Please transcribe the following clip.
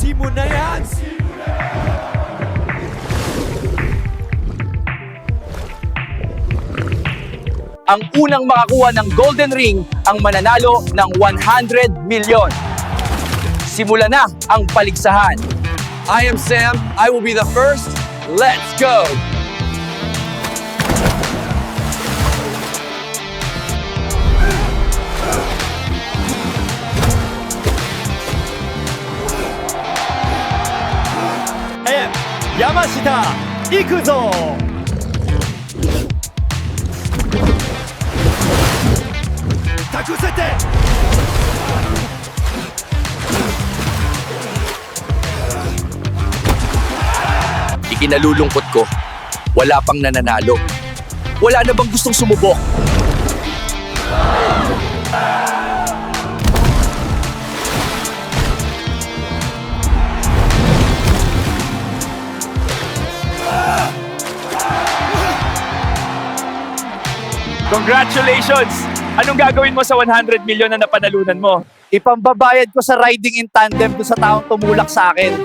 Simon na yan! Ang unang makakuha ng Golden Ring ang mananalo ng 100 million. Simula na ang paligsahan. I am Sam. I will be the first. Let's go! Yamashita, 行くぞ! Takusete! Ikinalulungkot ko, wala pang nananalo. Wala na bang gustong sumubok? Congratulations! Anong gagawin mo sa 100 million na napanalunan mo? Ipambabayad ko sa riding in tandem do sa taong tumulak sa akin.